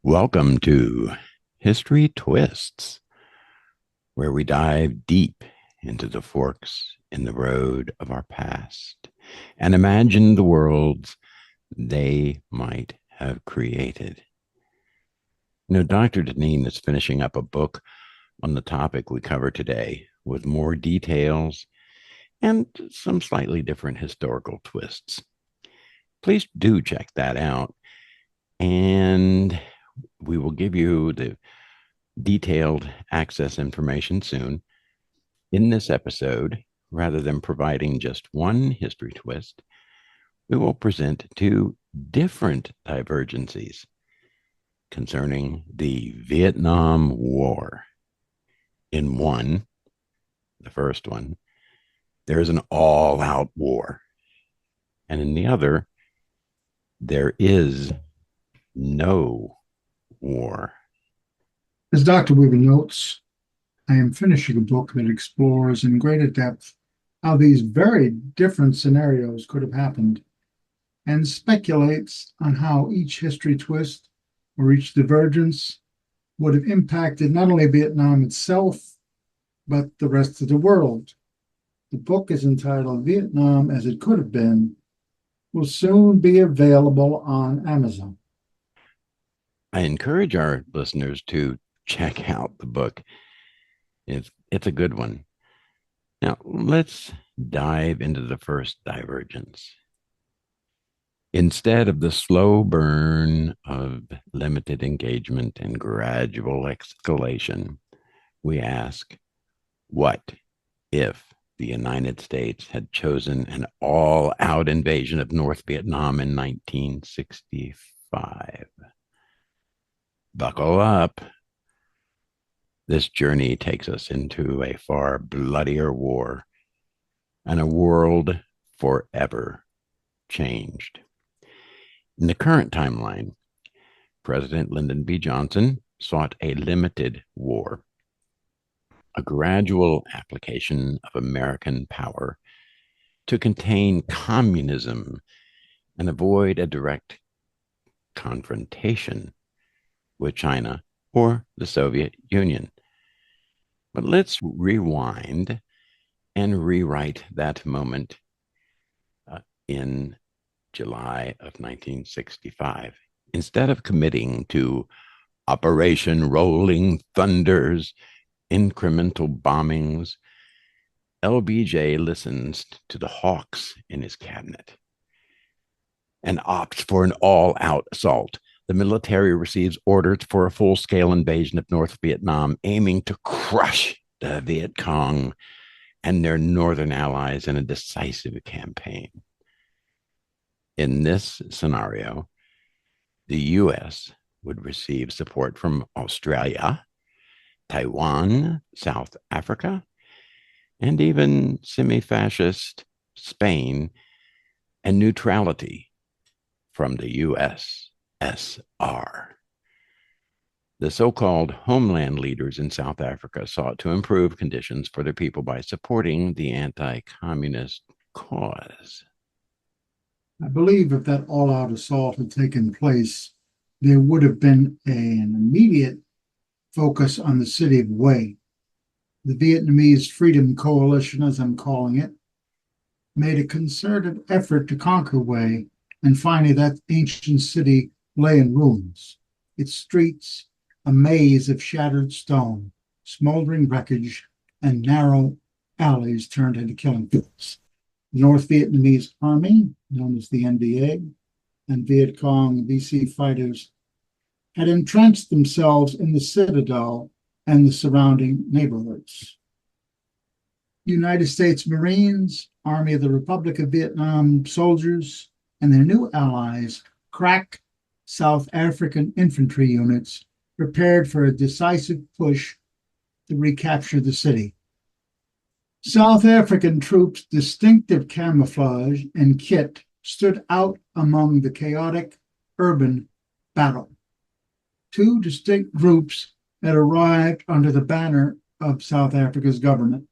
Welcome to History Twists, where we dive deep into the forks in the road of our past and imagine the worlds they might have created. Dr. Deneen is finishing up a book on the topic we cover today with more details and some slightly different historical twists. Please do check that out, and we will give you the detailed access information soon. In this episode, rather than providing just one history twist, we will present two different divergencies concerning the Vietnam War. In one, the first one, there is an all-out war. And in the other, there is no war. As Dr. Weaver notes, I am finishing a book that explores in greater depth how these very different scenarios could have happened and speculates on how each history twist or each divergence would have impacted not only Vietnam itself, but the rest of the world. The book is entitled Vietnam as It Could Have Been, will soon be available on Amazon. I encourage our listeners to check out the book. It's a good one. Now, let's dive into the first divergence. Instead of the slow burn of limited engagement and gradual escalation, we ask, what if the United States had chosen an all-out invasion of North Vietnam in 1965? Buckle up. This journey takes us into a far bloodier war and a world forever changed. In the current timeline, President Lyndon B. Johnson sought a limited war, a gradual application of American power to contain communism and avoid a direct confrontation with China or the Soviet Union. But let's rewind and rewrite that moment in July of 1965. Instead of committing to Operation Rolling Thunders, incremental bombings, LBJ listens to the hawks in his cabinet and opts for an all-out assault. The military receives orders for a full-scale invasion of North Vietnam, aiming to crush the Viet Cong and their northern allies in a decisive campaign. In this scenario, the U.S. would receive support from Australia, Taiwan, South Africa, and even semi-fascist Spain, and neutrality from the USSR. The so-called homeland leaders in South Africa sought to improve conditions for their people by supporting the anti-communist cause. I believe if that all-out assault had taken place, there would have been an immediate focus on the city of Hue. The Vietnamese Freedom Coalition, as I'm calling it, made a concerted effort to conquer Hue, and finally that ancient city lay in ruins. Its streets, a maze of shattered stone, smoldering wreckage, and narrow alleys turned into killing fields. The North Vietnamese Army, known as the NVA, and Viet Cong VC fighters had entrenched themselves in the citadel and the surrounding neighborhoods. United States Marines, Army of the Republic of Vietnam soldiers, and their new allies, crack South African infantry units, prepared for a decisive push to recapture the city. South African troops' distinctive camouflage and kit stood out among the chaotic urban battle. Two distinct groups had arrived under the banner of South Africa's government.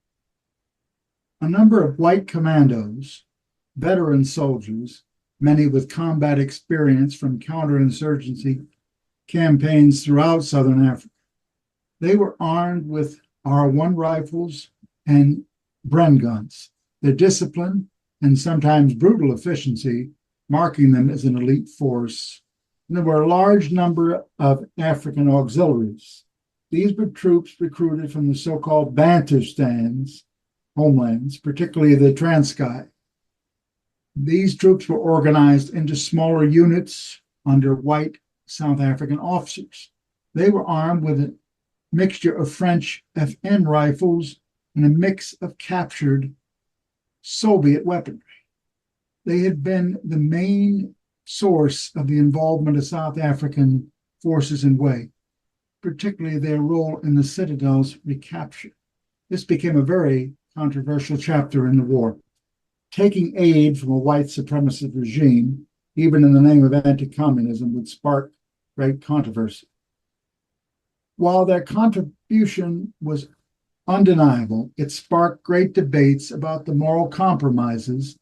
A number of white commandos, veteran soldiers, many with combat experience from counterinsurgency campaigns throughout southern Africa. They were armed with R1 rifles and Bren guns. Their discipline and sometimes brutal efficiency marking them as an elite force. And there were a large number of African auxiliaries. These were troops recruited from the so-called Bantustans, homelands, particularly the Transkei. These troops were organized into smaller units under white South African officers. They were armed with a mixture of French FN rifles and a mix of captured Soviet weaponry. They had been the main source of the involvement of South African forces in Way, particularly their role in the citadel's recapture. This became a very controversial chapter in the war. Taking aid from a white supremacist regime, even in the name of anti-communism, would spark great controversy. While their contribution was undeniable, it sparked great debates about the moral compromises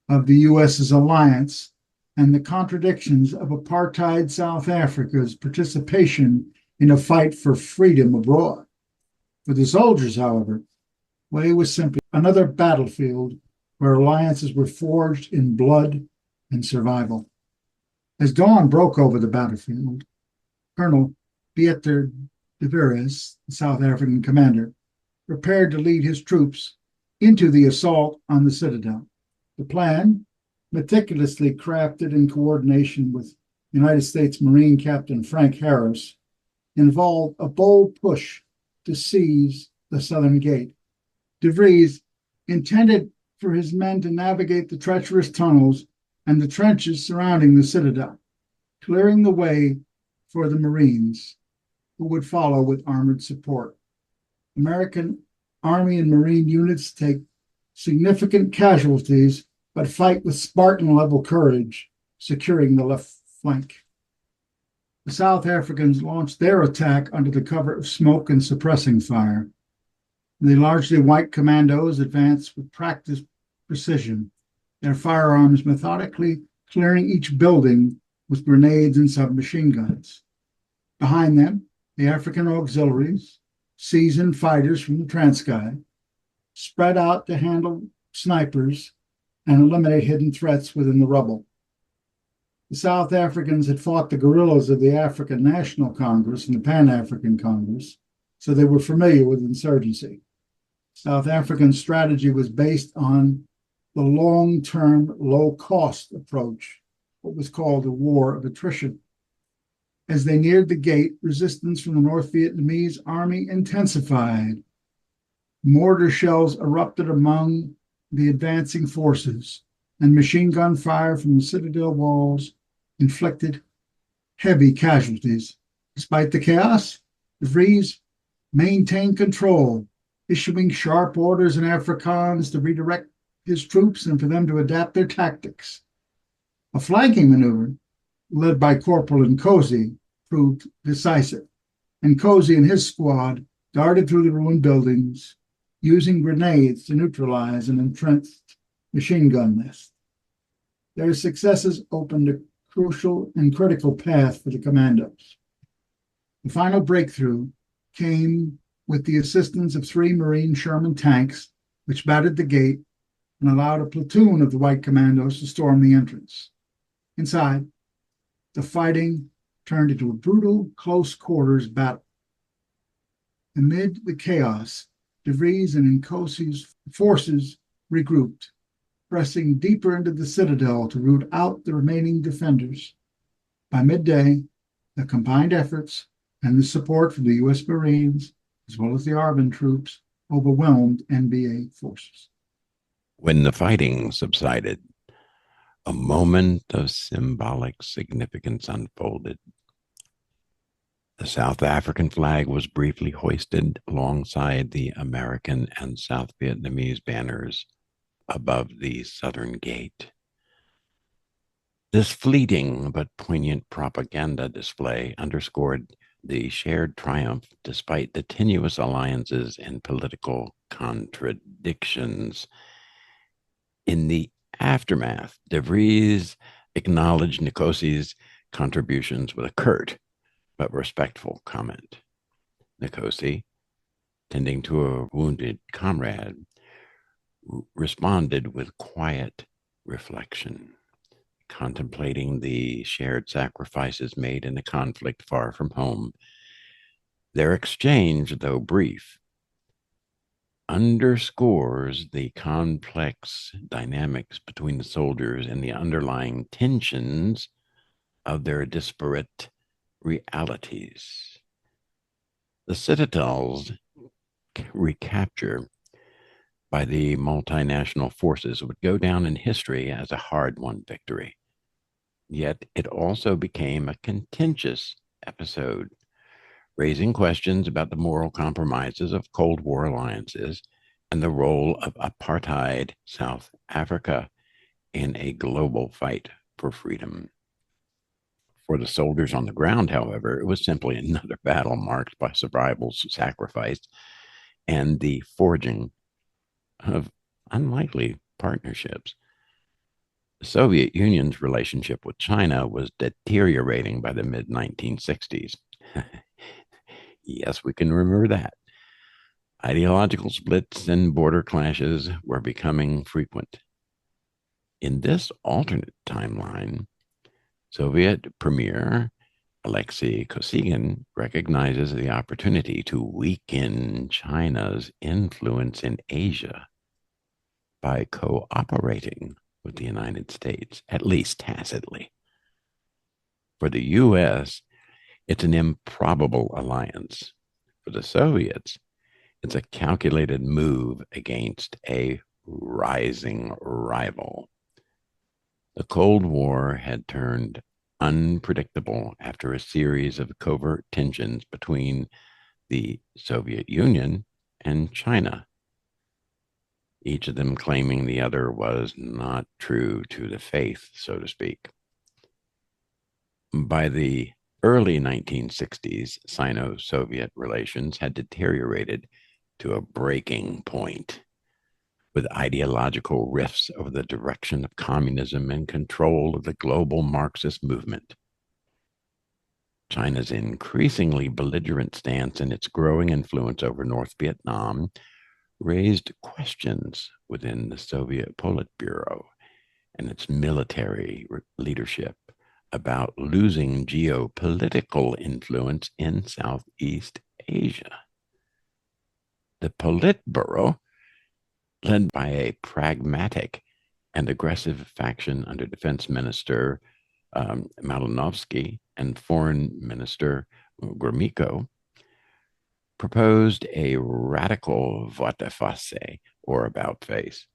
of the US's alliance and the contradictions of apartheid South Africa's participation in a fight for freedom abroad. For the soldiers, however, Way was simply another battlefield where alliances were forged in blood and survival. As dawn broke over the battlefield, Colonel Pieter de Veres, the South African commander, prepared to lead his troops into the assault on the citadel. The plan, meticulously crafted in coordination with United States Marine Captain Frank Harris, involved a bold push to seize the southern gate. De Vries intended for his men to navigate the treacherous tunnels and the trenches surrounding the citadel, clearing the way for the Marines, who would follow with armored support. American Army and Marine units take significant casualties, but fight with Spartan-level courage, securing the left flank. The South Africans launched their attack under the cover of smoke and suppressing fire. The largely white commandos advanced with practiced precision, their firearms methodically clearing each building with grenades and submachine guns. Behind them, the African auxiliaries, seasoned fighters from the Transkei, spread out to handle snipers and eliminate hidden threats within the rubble. The South Africans had fought the guerrillas of the African National Congress and the Pan-African Congress, so they were familiar with insurgency. South African strategy was based on the long-term, low-cost approach, what was called a war of attrition. As they neared the gate, resistance from the North Vietnamese army intensified. Mortar shells erupted among the advancing forces, and machine gun fire from the citadel walls inflicted heavy casualties. Despite the chaos, de Vries maintained control, issuing sharp orders in Afrikaans to redirect his troops and for them to adapt their tactics. A flanking maneuver, led by Corporal Nkosi, proved decisive. Nkosi and his squad darted through the ruined buildings, using grenades to neutralize an entrenched machine gun nest. Their successes opened a crucial and critical path for the commandos. The final breakthrough came with the assistance of 3 Marine Sherman tanks, which battered the gate and allowed a platoon of the white commandos to storm the entrance. Inside, the fighting turned into a brutal, close-quarters battle. Amid the chaos, de Vries and Nkosi's forces regrouped, pressing deeper into the citadel to root out the remaining defenders. By midday, the combined efforts and the support from the U.S. Marines, as well as the ARVN troops, overwhelmed NBA forces. When the fighting subsided, a moment of symbolic significance unfolded. The South African flag was briefly hoisted alongside the American and South Vietnamese banners above the southern gate. This fleeting but poignant propaganda display underscored the shared triumph despite the tenuous alliances and political contradictions. In the aftermath, de Vries acknowledged Nkosi's contributions with a curt but respectful comment. Nkosi, tending to a wounded comrade, responded with quiet reflection, contemplating the shared sacrifices made in a conflict far from home. Their exchange, though brief, underscores the complex dynamics between the soldiers and the underlying tensions of their disparate realities. The citadel's recapture by the multinational forces would go down in history as a hard-won victory. Yet it also became a contentious episode, raising questions about the moral compromises of Cold War alliances and the role of apartheid South Africa in a global fight for freedom. For the soldiers on the ground, however, it was simply another battle marked by survival, sacrifice, and the forging of unlikely partnerships. The Soviet Union's relationship with China was deteriorating by the mid 1960s. Yes, we can remember that. Ideological splits and border clashes were becoming frequent. In this alternate timeline, Soviet Premier Alexei Kosygin recognizes the opportunity to weaken China's influence in Asia by cooperating with the United States, at least tacitly. For the US, it's an improbable alliance. For the Soviets, it's a calculated move against a rising rival. The Cold War had turned unpredictable after a series of covert tensions between the Soviet Union and China, each of them claiming the other was not true to the faith, so to speak. By the early 1960s, Sino-Soviet relations had deteriorated to a breaking point, with ideological rifts over the direction of communism and control of the global Marxist movement. China's increasingly belligerent stance and its growing influence over North Vietnam raised questions within the Soviet Politburo and its military leadership about losing geopolitical influence in Southeast Asia. The Politburo, led by a pragmatic and aggressive faction under Defense Minister Malinovsky and Foreign Minister Gromyko, proposed a radical volte-face, or about-face,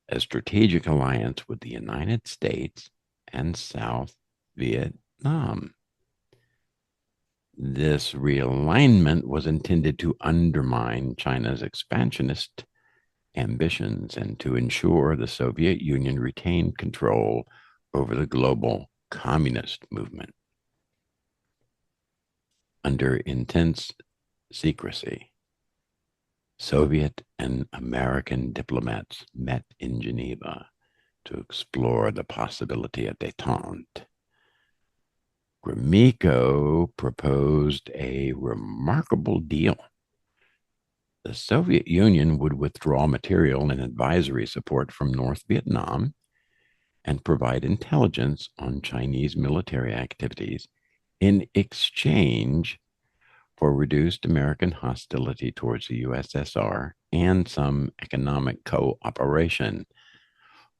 a strategic alliance with the United States and South Vietnam. This realignment was intended to undermine China's expansionist ambitions and to ensure the Soviet Union retained control over the global communist movement. Under intense secrecy, Soviet and American diplomats met in Geneva to explore the possibility of détente. Gromyko proposed a remarkable deal. The Soviet Union would withdraw material and advisory support from North Vietnam and provide intelligence on Chinese military activities in exchange for reduced American hostility towards the USSR and some economic cooperation.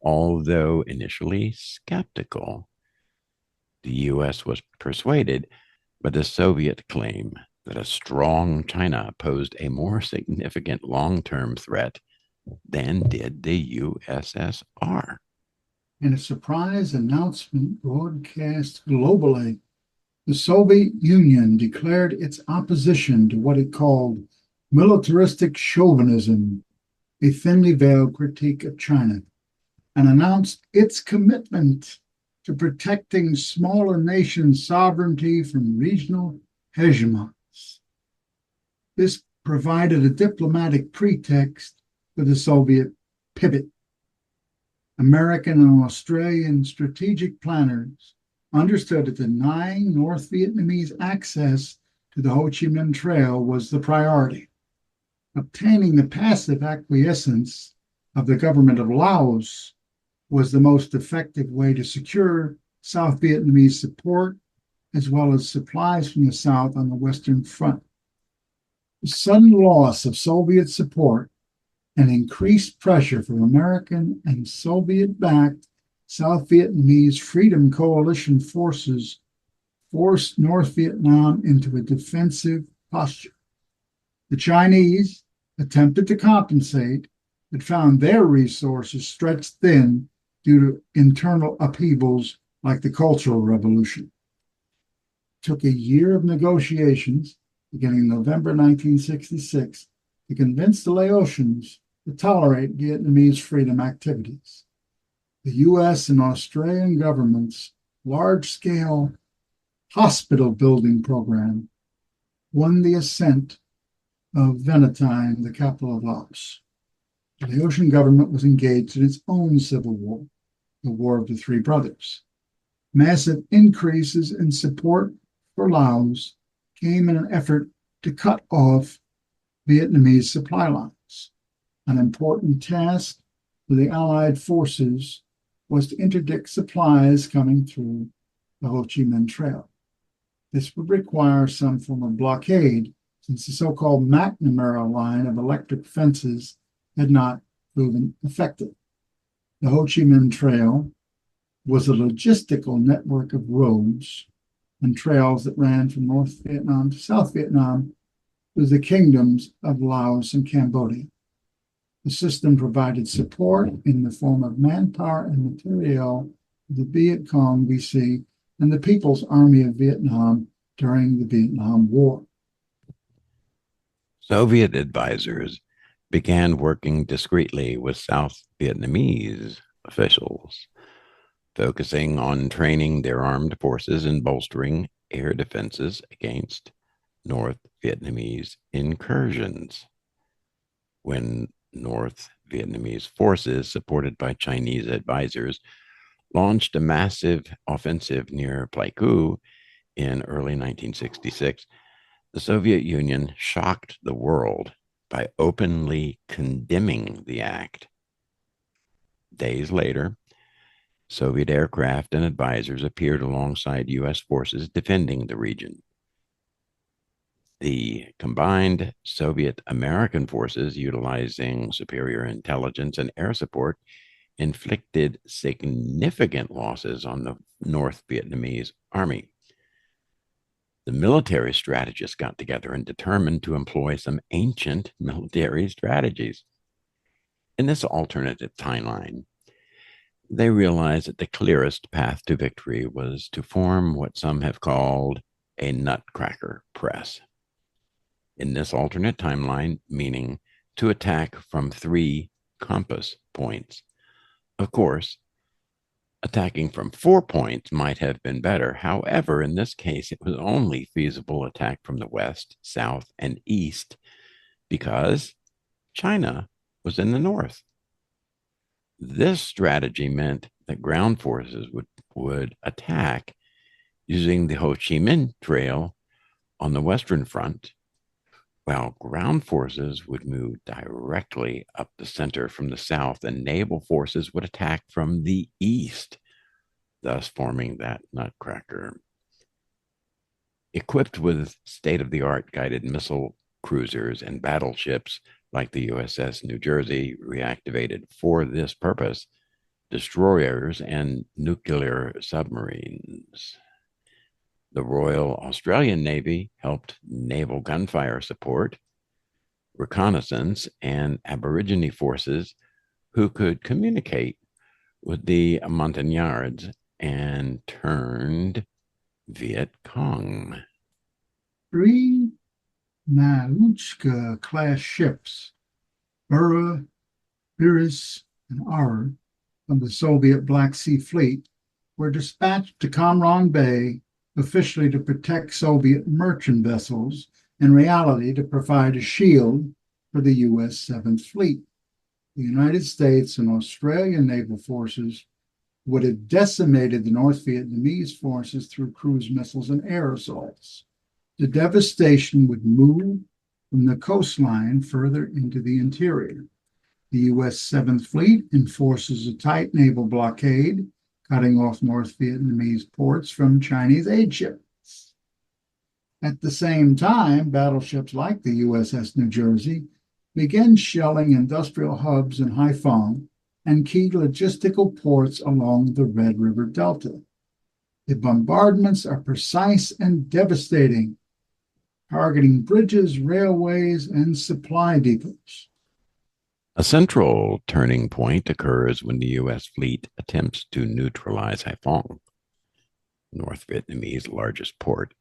Although initially skeptical, the US was persuaded by the Soviet claim that a strong China posed a more significant long-term threat than did the USSR. In a surprise announcement broadcast globally, the Soviet Union declared its opposition to what it called militaristic chauvinism, a thinly veiled critique of China, and announced its commitment to protecting smaller nations' sovereignty from regional hegemons. This provided a diplomatic pretext for the Soviet pivot. American and Australian strategic planners understood that denying North Vietnamese access to the Ho Chi Minh Trail was the priority. Obtaining the passive acquiescence of the government of Laos was the most effective way to secure South Vietnamese support, as well as supplies from the South on the Western Front. The sudden loss of Soviet support and increased pressure from American and Soviet backed South Vietnamese Freedom Coalition forces forced North Vietnam into a defensive posture. The Chinese attempted to compensate, but found their resources stretched thin due to internal upheavals like the Cultural Revolution. It took a year of negotiations, beginning in November 1966, to convince the Laotians to tolerate Vietnamese freedom activities. The US and Australian governments' large-scale hospital building program won the assent of Vientiane, the capital of Laos. The Laotian government was engaged in its own civil war, the War of the Three Brothers. Massive increases in support for Laos came in an effort to cut off Vietnamese supply lines. An important task for the Allied forces was to interdict supplies coming through the Ho Chi Minh Trail. This would require some form of blockade, since the so-called McNamara line of electric fences had not proven effective. The Ho Chi Minh Trail was a logistical network of roads and trails that ran from North Vietnam to South Vietnam through the kingdoms of Laos and Cambodia. The system provided support in the form of manpower and materiel to the Viet Cong VC and the People's Army of Vietnam during the Vietnam War. Soviet advisors began working discreetly with South Vietnamese officials, focusing on training their armed forces and bolstering air defenses against North Vietnamese incursions. When North Vietnamese forces, supported by Chinese advisors, launched a massive offensive near Pleiku in early 1966, the Soviet Union shocked the world by openly condemning the act. Days later, Soviet aircraft and advisors appeared alongside U.S. forces defending the region. The combined Soviet-American forces, utilizing superior intelligence and air support, inflicted significant losses on the North Vietnamese army. The military strategists got together and determined to employ some ancient military strategies. In this alternative timeline, they realized that the clearest path to victory was to form what some have called a nutcracker press. In this alternate timeline, meaning to attack from 3 compass points. Of course, attacking from 4 points might have been better. However, in this case, it was only feasible attack from the west, south, and east because China was in the north. This strategy meant that ground forces would attack using the Ho Chi Minh Trail on the Western Front, while ground forces would move directly up the center from the south, and naval forces would attack from the east, thus forming that nutcracker. Equipped with state-of-the-art guided missile cruisers and battleships like the USS New Jersey, reactivated for this purpose, destroyers and nuclear submarines. The Royal Australian Navy helped naval gunfire support, reconnaissance, and Aborigine forces who could communicate with the Montagnards and turned Viet Cong. 3 Maluchka-class ships, Bura, Biris, and Aur, from the Soviet Black Sea Fleet, were dispatched to Cam Ranh Bay officially to protect Soviet merchant vessels, in reality to provide a shield for the U.S. Seventh Fleet. The United States and Australian naval forces would have decimated the North Vietnamese forces through cruise missiles and air assaults. The devastation would move from the coastline further into the interior. The U.S. 7th Fleet enforces a tight naval blockade, cutting off North Vietnamese ports from Chinese aid ships. At the same time, battleships like the USS New Jersey began shelling industrial hubs in Haiphong and key logistical ports along the Red River Delta. The bombardments are precise and devastating, targeting bridges, railways, and supply depots. A central turning point occurs when the U.S. fleet attempts to neutralize Haiphong, North Vietnamese largest port.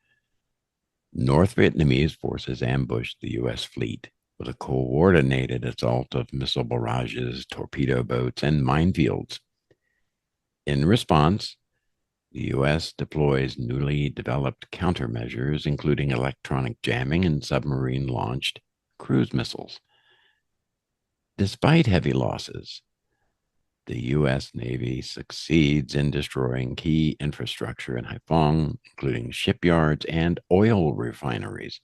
North Vietnamese forces ambushed the U.S. fleet with a coordinated assault of missile barrages, torpedo boats, and minefields. In response, the U.S. deploys newly developed countermeasures, including electronic jamming and submarine-launched cruise missiles. Despite heavy losses, the U.S. Navy succeeds in destroying key infrastructure in Haiphong, including shipyards and oil refineries.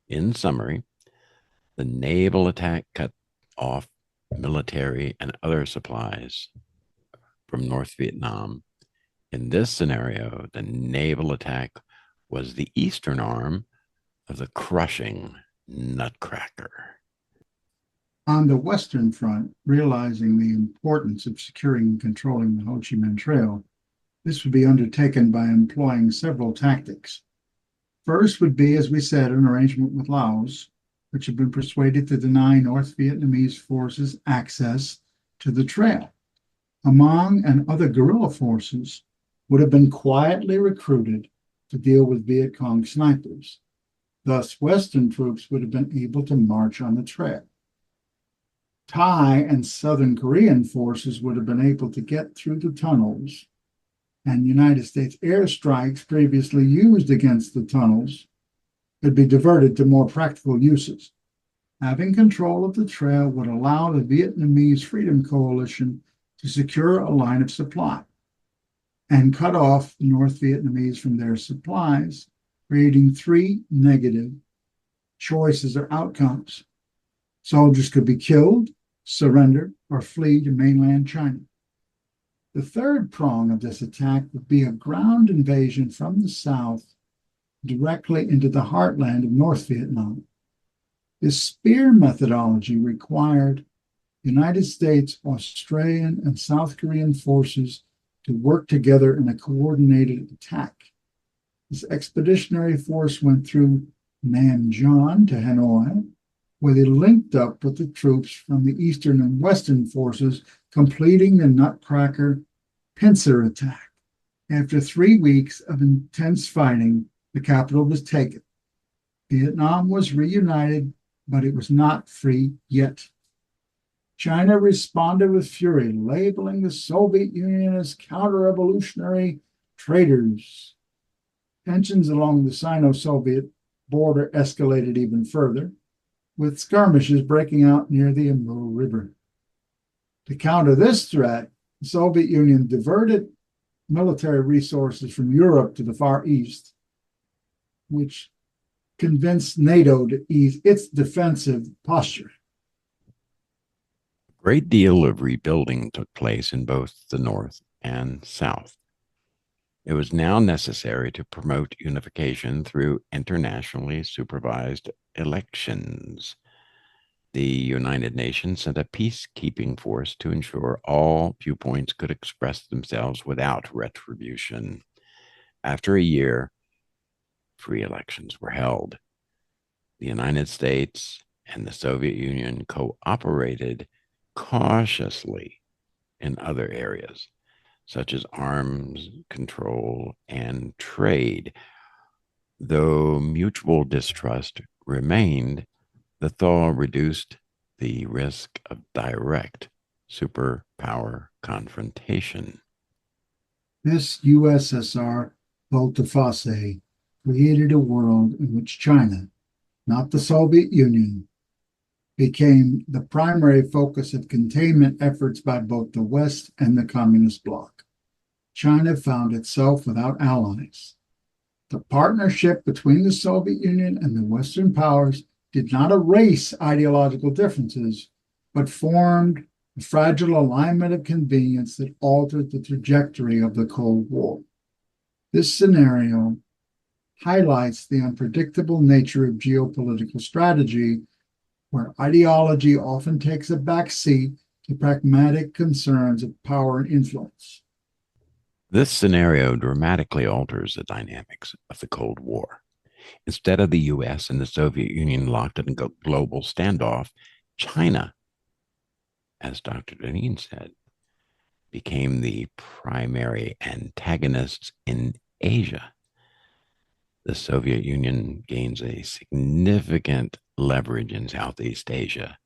In summary, the naval attack cut off military and other supplies from North Vietnam. In this scenario, the naval attack was the eastern arm of the crushing Nutcracker. On the Western Front, realizing the importance of securing and controlling the Ho Chi Minh Trail, this would be undertaken by employing several tactics. First would be, as we said, an arrangement with Laos, which had been persuaded to deny North Vietnamese forces access to the trail. Hmong and other guerrilla forces would have been quietly recruited to deal with Viet Cong snipers. Thus, Western troops would have been able to march on the trail. Thai and Southern Korean forces would have been able to get through the tunnels, and United States airstrikes previously used against the tunnels could be diverted to more practical uses. Having control of the trail would allow the Vietnamese Freedom Coalition to secure a line of supply and cut off the North Vietnamese from their supplies, creating three negative choices or outcomes. Soldiers could be killed, surrender, or flee to mainland China. The third prong of this attack would be a ground invasion from the south directly into the heartland of North Vietnam. This spear methodology required United States, Australian, and South Korean forces to work together in a coordinated attack. This expeditionary force went through Namjon to Hanoi, where they linked up with the troops from the Eastern and Western forces, completing the Nutcracker pincer attack. After 3 weeks of intense fighting, the capital was taken. Vietnam was reunited, but it was not free yet. China responded with fury, labeling the Soviet Union as counter-revolutionary traitors. Tensions along the Sino-Soviet border escalated even further, with skirmishes breaking out near the Amur River. To counter this threat, the Soviet Union diverted military resources from Europe to the Far East, which convinced NATO to ease its defensive posture. A great deal of rebuilding took place in both the North and South. It was now necessary to promote unification through internationally supervised elections. The United Nations sent a peacekeeping force to ensure all viewpoints could express themselves without retribution. After a year, free elections were held. The United States and the Soviet Union cooperated cautiously in other areas, such as arms control and trade. Though mutual distrust remained, the thaw reduced the risk of direct superpower confrontation. This USSR volte-face created a world in which China, not the Soviet Union, became the primary focus of containment efforts by both the West and the Communist bloc. China found itself without allies. The partnership between the Soviet Union and the Western powers did not erase ideological differences, but formed a fragile alignment of convenience that altered the trajectory of the Cold War. This scenario highlights the unpredictable nature of geopolitical strategy, where ideology often takes a backseat to pragmatic concerns of power and influence. This scenario dramatically alters the dynamics of the Cold War. Instead of the US and the Soviet Union locked in a global standoff, China, as Dr. Deneen said, became the primary antagonists in Asia. The Soviet Union gains a significant leverage in Southeast Asia,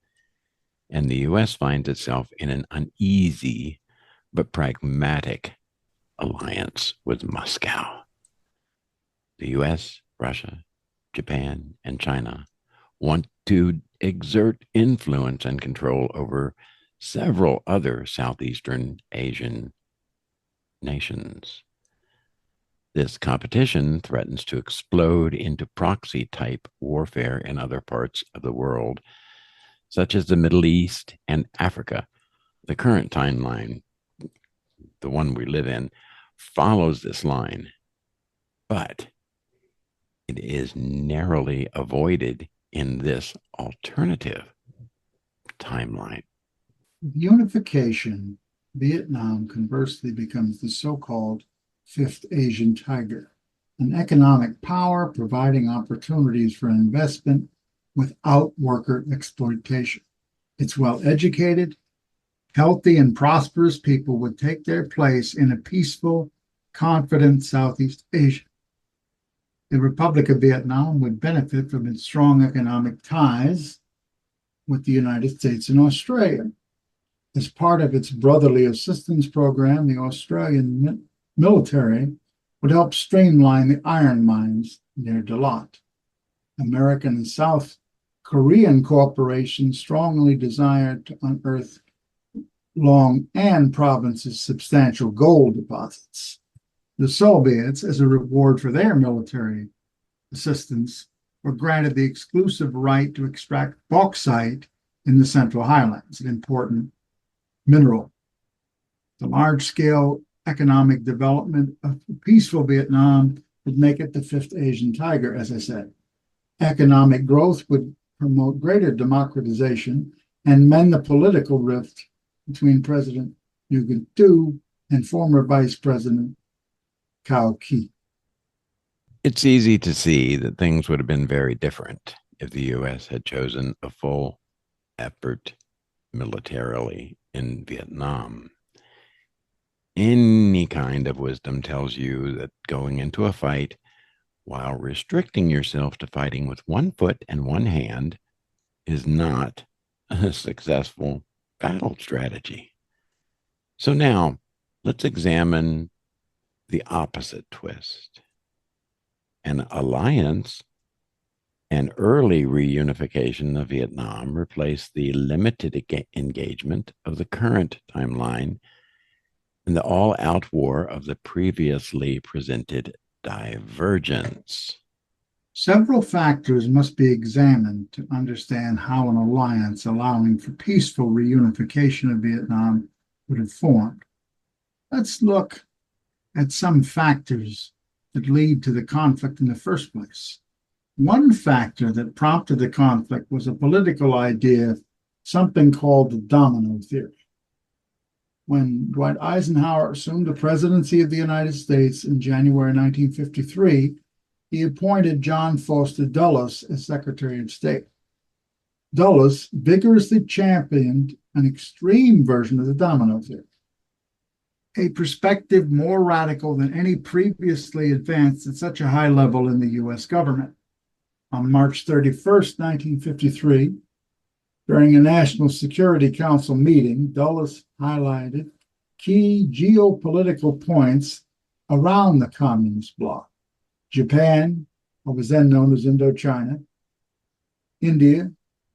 and the US finds itself in an uneasy but pragmatic alliance with Moscow. The US, Russia, Japan, and China want to exert influence and control over several other Southeastern Asian nations. This competition threatens to explode into proxy type warfare in other parts of the world, such as the Middle East and Africa. The current timeline, the one we live in, follows this line, but it is narrowly avoided in this alternative timeline. With unification, Vietnam conversely becomes the so-called Fifth Asian Tiger, an economic power providing opportunities for investment without worker exploitation. Its well-educated, healthy, and prosperous people would take their place in a peaceful, confident Southeast Asia. The Republic of Vietnam would benefit from its strong economic ties with the United States and Australia. As part of its brotherly assistance program, the Australian military would help streamline the iron mines near Dalat. American and South Korean corporations strongly desired to unearth Long An province's substantial gold deposits. The Soviets, as a reward for their military assistance, were granted the exclusive right to extract bauxite in the Central Highlands, an important mineral. The large-scale economic development of peaceful Vietnam would make it the Fifth Asian Tiger, as I said. Economic growth would promote greater democratization and mend the political rift between President U Gan Tu and former Vice President Cao Ki. It's easy to see that things would have been very different if the US had chosen a full effort militarily in Vietnam. Any kind of wisdom tells you that going into a fight while restricting yourself to fighting with one foot and one hand is not a successful battle strategy. So now let's examine the opposite twist. An alliance and early reunification of Vietnam replaced the limited engagement of the current timeline and the all-out war of the previously presented divergence. Several factors must be examined to understand how an alliance allowing for peaceful reunification of Vietnam would have formed. Let's look at some factors that lead to the conflict in the first place. One factor that prompted the conflict was a political idea, something called the domino theory. When Dwight Eisenhower assumed the presidency of the United States in January 1953, he appointed John Foster Dulles as Secretary of State. Dulles vigorously championed an extreme version of the domino theory, a perspective more radical than any previously advanced at such a high level in the U.S. government. On March 31st, 1953, during a National Security Council meeting, Dulles highlighted key geopolitical points around the communist bloc: Japan, what was then known as Indochina, India,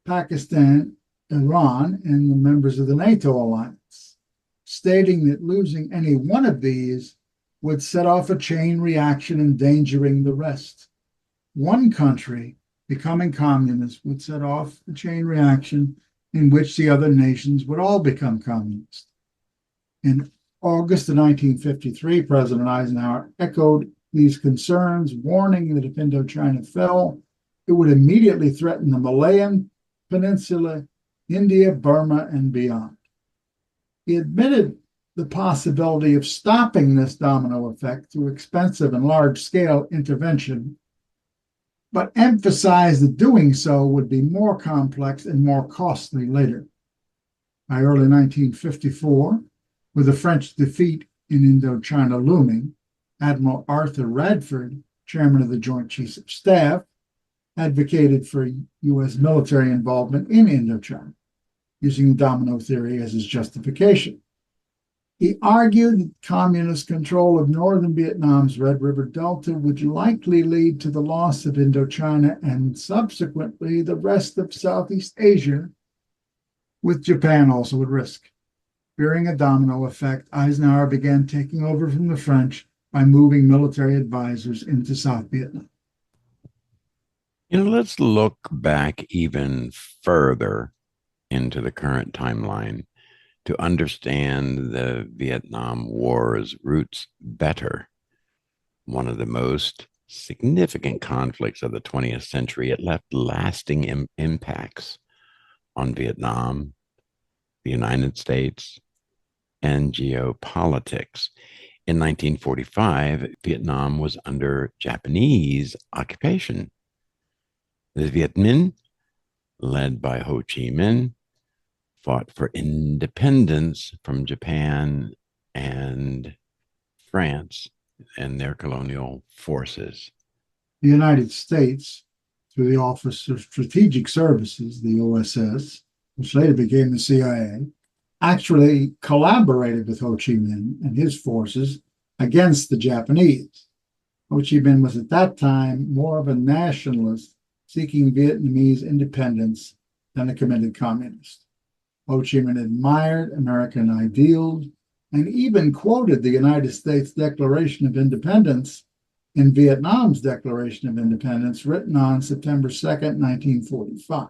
Pakistan, Iran, and the members of the NATO alliance, stating that losing any one of these would set off a chain reaction endangering the rest. One country becoming communist would set off a chain reaction in which the other nations would all become communist. In August of 1953, President Eisenhower echoed these concerns, warning that if Indochina fell, it would immediately threaten the Malayan Peninsula, India, Burma, and beyond. He admitted the possibility of stopping this domino effect through expensive and large-scale intervention, but emphasized that doing so would be more complex and more costly later. By early 1954, with the French defeat in Indochina looming, Admiral Arthur Radford, chairman of the Joint Chiefs of Staff, advocated for U.S. military involvement in Indochina, using the domino theory as his justification. He argued that communist control of northern Vietnam's Red River Delta would likely lead to the loss of Indochina and subsequently the rest of Southeast Asia, with Japan also at risk. Fearing a domino effect, Eisenhower began taking over from the French by moving military advisors into South Vietnam. Let's look back even further into the current timeline to understand the Vietnam War's roots better. One of the most significant conflicts of the 20th century, it left lasting impacts on Vietnam, the United States, and geopolitics. In 1945, Vietnam was under Japanese occupation. The Viet Minh, led by Ho Chi Minh, fought for independence from Japan and France and their colonial forces. The United States, through the Office of Strategic Services, the OSS, which later became the CIA, actually collaborated with Ho Chi Minh and his forces against the Japanese. Ho Chi Minh was at that time more of a nationalist seeking Vietnamese independence than a committed communist. Ho Chi Minh admired American ideals and even quoted the United States Declaration of Independence in Vietnam's Declaration of Independence, written on September 2nd, 1945.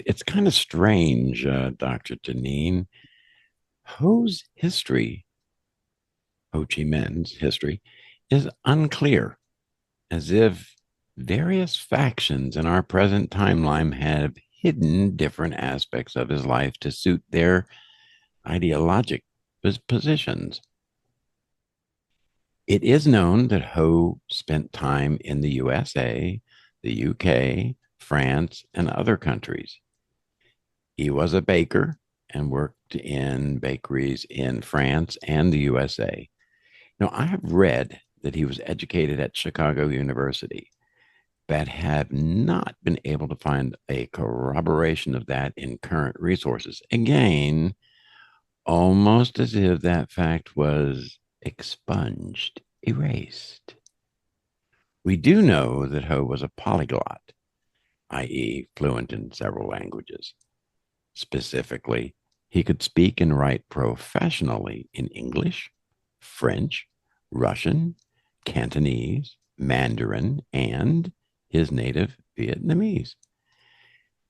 It's kind of strange, Dr. Janine. Ho's history, Ho Chi Minh's history, is unclear, as if various factions in our present timeline have hidden different aspects of his life to suit their ideologic positions. It is known that Ho spent time in the USA, the UK, France, and other countries. He was a baker and worked in bakeries in France and the USA. Now, I have read that he was educated at Chicago University, but have not been able to find a corroboration of that in current resources. Again, almost as if that fact was expunged, erased. We do know that Ho was a polyglot, i.e., fluent in several languages. Specifically, he could speak and write professionally in English, French, Russian, Cantonese, Mandarin, and his native Vietnamese.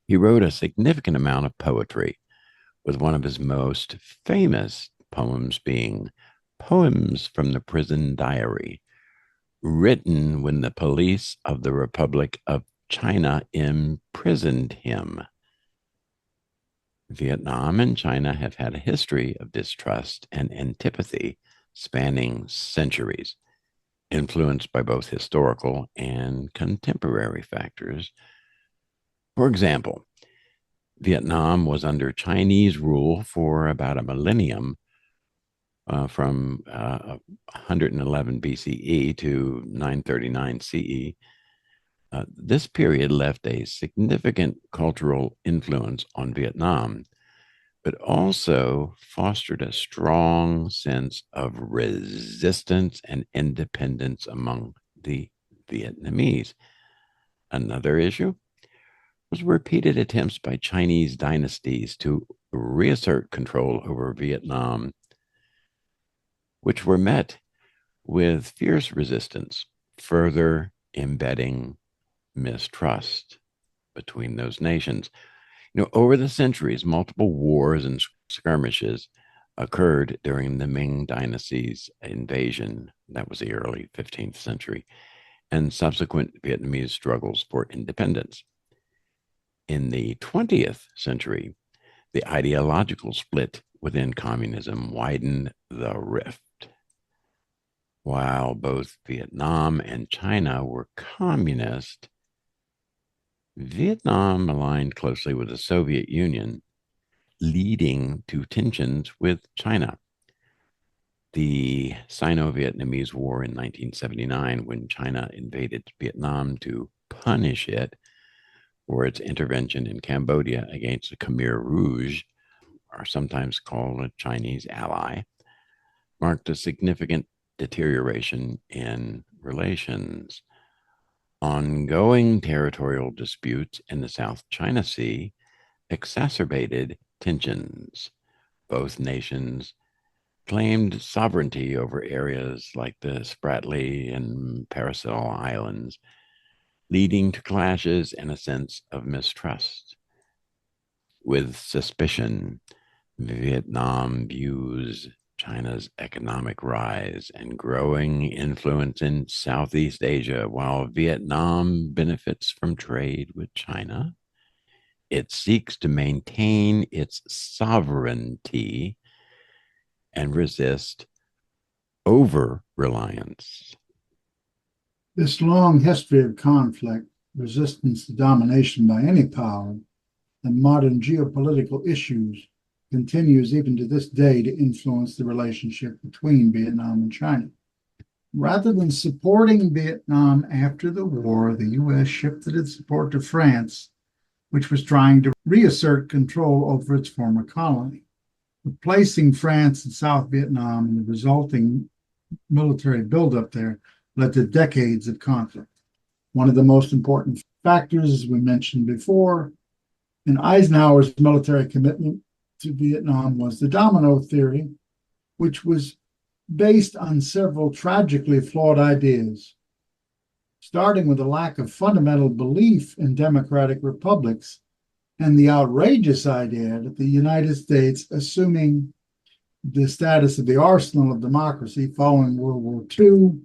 He wrote a significant amount of poetry, with one of his most famous poems being Poems from the Prison Diary, written when the police of the Republic of China imprisoned him. Vietnam and China have had a history of distrust and antipathy spanning centuries, influenced by both historical and contemporary factors. For example, Vietnam was under Chinese rule for about a millennium, from 111 BCE to 939 CE. This period left a significant cultural influence on Vietnam, but also fostered a strong sense of resistance and independence among the Vietnamese. Another issue was repeated attempts by Chinese dynasties to reassert control over Vietnam, which were met with fierce resistance, further embedding mistrust between those nations. Over the centuries, multiple wars and skirmishes occurred during the Ming Dynasty's invasion. That was the early 15th century, and subsequent Vietnamese struggles for independence. In the 20th century, the ideological split within communism widened the rift. While both Vietnam and China were communist, Vietnam aligned closely with the Soviet Union, leading to tensions with China. The Sino-Vietnamese War in 1979, when China invaded Vietnam to punish it for its intervention in Cambodia against the Khmer Rouge, or sometimes called a Chinese ally, marked a significant deterioration in relations. Ongoing territorial disputes in the South China Sea exacerbated tensions. Both nations claimed sovereignty over areas like the Spratly and Paracel Islands, leading to clashes and a sense of mistrust. With suspicion, Vietnam views China's economic rise and growing influence in Southeast Asia. While Vietnam benefits from trade with China, it seeks to maintain its sovereignty and resist over reliance. This long history of conflict, resistance to domination by any power, and modern geopolitical issues continues even to this day to influence the relationship between Vietnam and China. Rather than supporting Vietnam after the war, the U.S. shifted its support to France, which was trying to reassert control over its former colony. Replacing France and South Vietnam and the resulting military buildup there led to decades of conflict. One of the most important factors, as we mentioned before, in Eisenhower's military commitment to Vietnam was the domino theory, which was based on several tragically flawed ideas, starting with a lack of fundamental belief in democratic republics and the outrageous idea that the United States, assuming the status of the arsenal of democracy following World War II,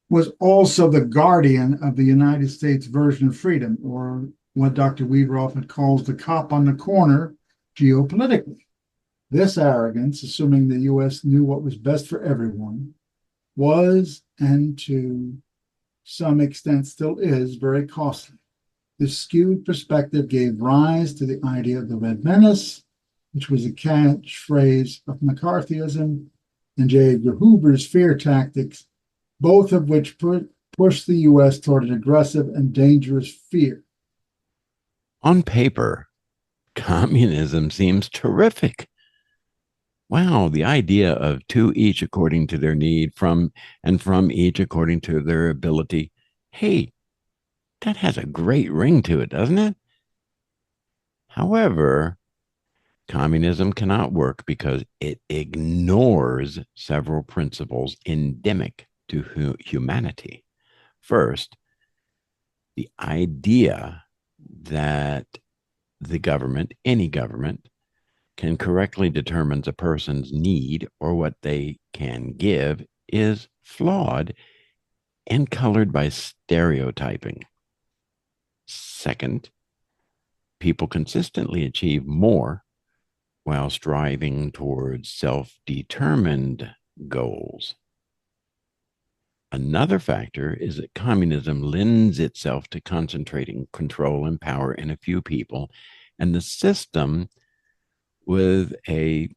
was also the guardian of the United States version of freedom, or what Dr. Weaver often calls the cop on the corner geopolitically. This arrogance, assuming the U.S. knew what was best for everyone, was, and to some extent still is, very costly. This skewed perspective gave rise to the idea of the Red Menace, which was a catchphrase of McCarthyism, and J. Edgar Hoover's fear tactics, both of which pushed the U.S. toward an aggressive and dangerous fear. On paper, communism seems terrific. Wow, the idea of two each according to their need, from each according to their ability. Hey, that has a great ring to it, doesn't it? However, communism cannot work because it ignores several principles endemic to humanity. First, the idea that the government, any government, can correctly determine a person's need or what they can give is flawed and colored by stereotyping. Second, people consistently achieve more while striving towards self-determined goals. Another factor is that communism lends itself to concentrating control and power in a few people, and the system, with a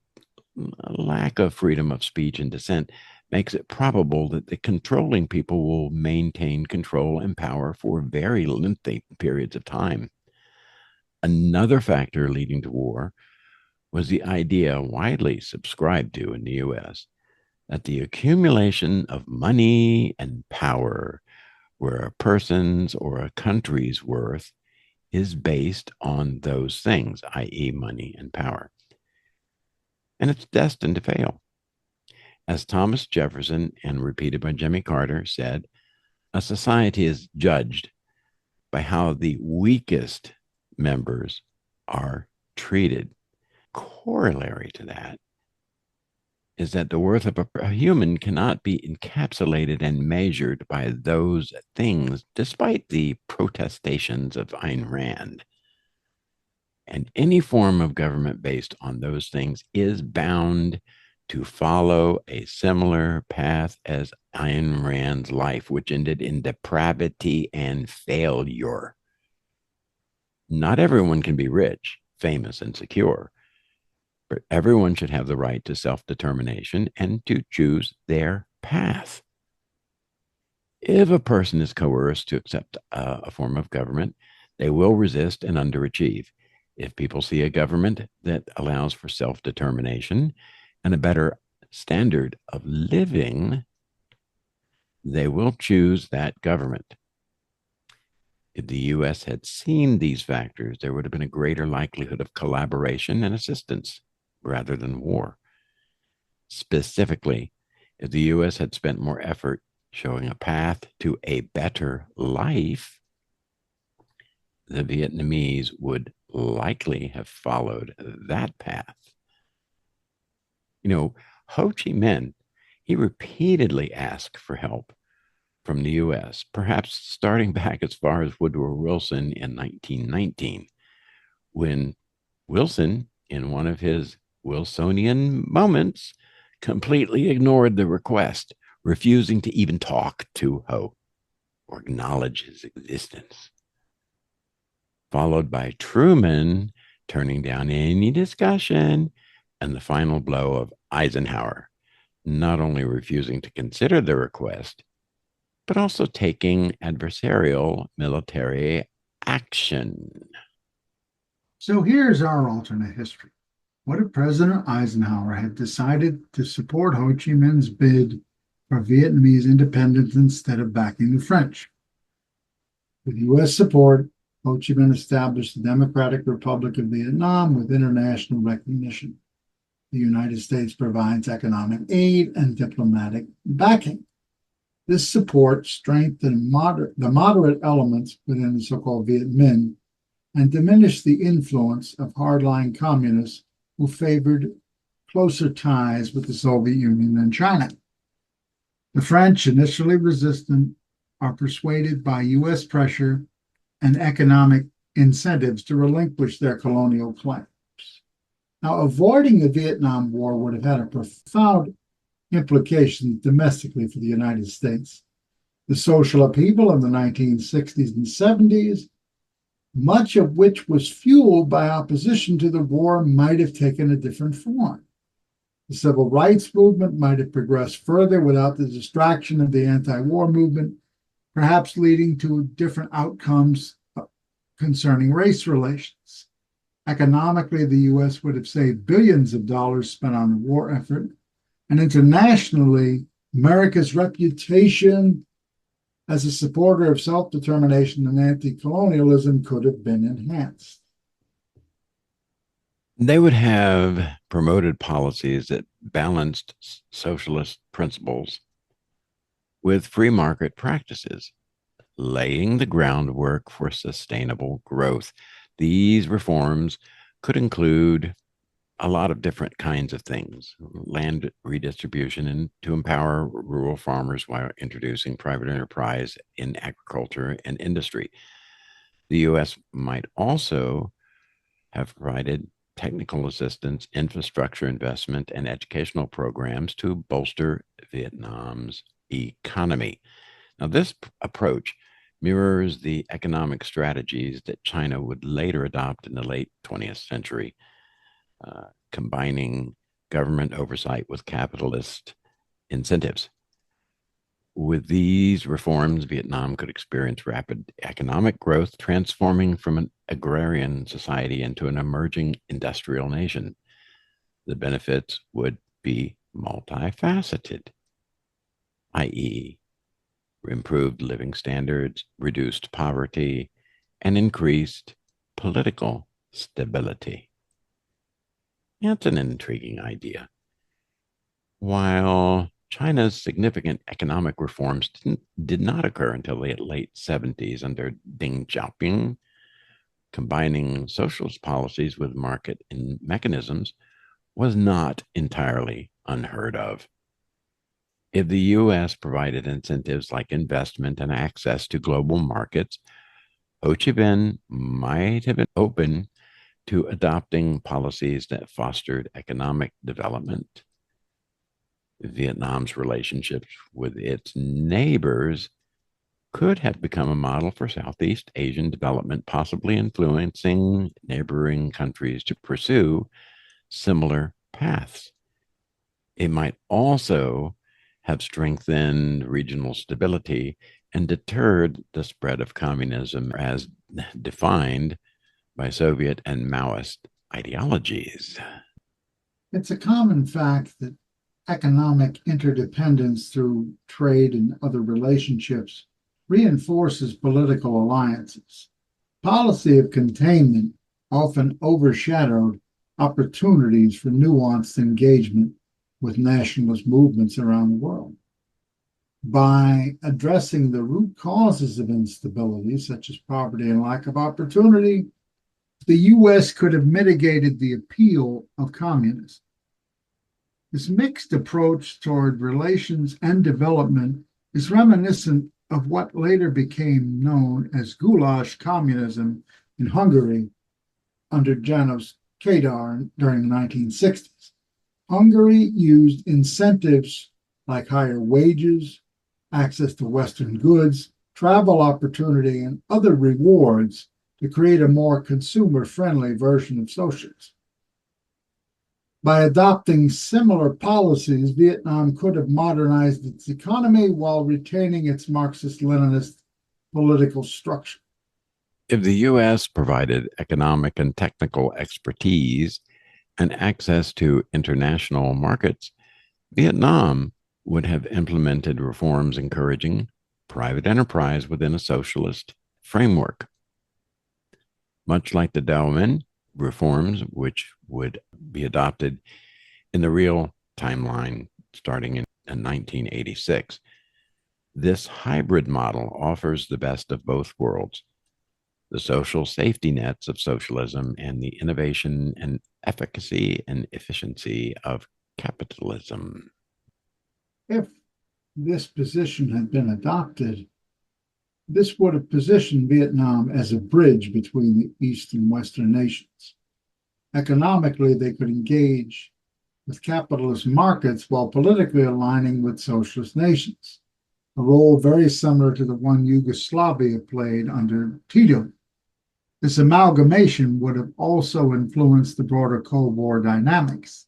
lack of freedom of speech and dissent, makes it probable that the controlling people will maintain control and power for very lengthy periods of time. Another factor leading to war was the idea, widely subscribed to in the US, that the accumulation of money and power, where a person's or a country's worth is based on those things, i.e., money and power. And it's destined to fail. As Thomas Jefferson and repeated by Jimmy Carter said, a society is judged by how the weakest members are treated. Corollary to that is that the worth of a human cannot be encapsulated and measured by those things, despite the protestations of Ayn Rand. And any form of government based on those things is bound to follow a similar path as Ayn Rand's life, which ended in depravity and failure. Not everyone can be rich, famous, and secure, but everyone should have the right to self determination and to choose their path. If a person is coerced to accept a form of government, they will resist and underachieve. If people see a government that allows for self determination and a better standard of living, they will choose that government. If the U.S. had seen these factors, there would have been a greater likelihood of collaboration and assistance rather than war. Specifically, if the U.S. had spent more effort showing a path to a better life, the Vietnamese would likely have followed that path. You know, Ho Chi Minh, he repeatedly asked for help from the US, perhaps starting back as far as Woodrow Wilson in 1919, when Wilson, in one of his Wilsonian moments, completely ignored the request, refusing to even talk to Ho or acknowledge his existence. Followed by Truman turning down any discussion, and the final blow of Eisenhower, not only refusing to consider the request, but also taking adversarial military action. So here's our alternate history. What if President Eisenhower had decided to support Ho Chi Minh's bid for Vietnamese independence instead of backing the French? With U.S. support, Ho Chi Minh established the Democratic Republic of Vietnam with international recognition. The United States provides economic aid and diplomatic backing. This support strengthened the moderate elements within the so-called Viet Minh and diminished the influence of hardline communists who favored closer ties with the Soviet Union and China. The French, initially resistant, are persuaded by U.S. pressure and economic incentives to relinquish their colonial claims. Now, avoiding the Vietnam War would have had a profound implications domestically for the United States. The social upheaval of the 1960s and 70s, much of which was fueled by opposition to the war, might have taken a different form. The civil rights movement might have progressed further without the distraction of the anti-war movement, perhaps leading to different outcomes concerning race relations. Economically, the U.S. would have saved billions of dollars spent on the war effort, and internationally, America's reputation as a supporter of self-determination and anti-colonialism could have been enhanced. They would have promoted policies that balanced socialist principles with free market practices, laying the groundwork for sustainable growth. These reforms could include a lot of different kinds of things, land redistribution, and to empower rural farmers while introducing private enterprise in agriculture and industry. The U.S. might also have provided technical assistance, infrastructure investment, and educational programs to bolster Vietnam's economy. Now, this approach mirrors the economic strategies that China would later adopt in the late 20th century, combining government oversight with capitalist incentives. With these reforms, Vietnam could experience rapid economic growth, transforming from an agrarian society into an emerging industrial nation. The benefits would be multifaceted, i.e., improved living standards, reduced poverty, and increased political stability. That's an intriguing idea. while China's significant economic reforms did not occur until the late 70s under Deng Xiaoping, combining socialist policies with market mechanisms was not entirely unheard of. If the US provided incentives like investment and access to global markets, Ho Chi Minh might have been open to adopting policies that fostered economic development. Vietnam's relationships with its neighbors could have become a model for Southeast Asian development, possibly influencing neighboring countries to pursue similar paths. It might also have strengthened regional stability and deterred the spread of communism as defined by Soviet and Maoist ideologies. It's a common fact that economic interdependence through trade and other relationships reinforces political alliances. Policy of containment often overshadowed opportunities for nuanced engagement with nationalist movements around the world. By addressing the root causes of instability, such as poverty and lack of opportunity, the U.S. could have mitigated the appeal of communism. This mixed approach toward relations and development is reminiscent of what later became known as goulash communism in Hungary under János Kadar during the 1960s. Hungary used incentives like higher wages, access to Western goods, travel opportunity, and other rewards to create a more consumer-friendly version of socialism. By adopting similar policies, Vietnam could have modernized its economy while retaining its Marxist-Leninist political structure. If the US provided economic and technical expertise and access to international markets, Vietnam would have implemented reforms encouraging private enterprise within a socialist framework. Much like the Dao Min reforms, which would be adopted in the real timeline starting in 1986, this hybrid model offers the best of both worlds: the social safety nets of socialism and the innovation and efficacy and efficiency of capitalism. If this position had been adopted, this would have positioned Vietnam as a bridge between the East and Western nations. Economically, they could engage with capitalist markets while politically aligning with socialist nations, a role very similar to the one Yugoslavia played under Tito. This amalgamation would have also influenced the broader Cold War dynamics.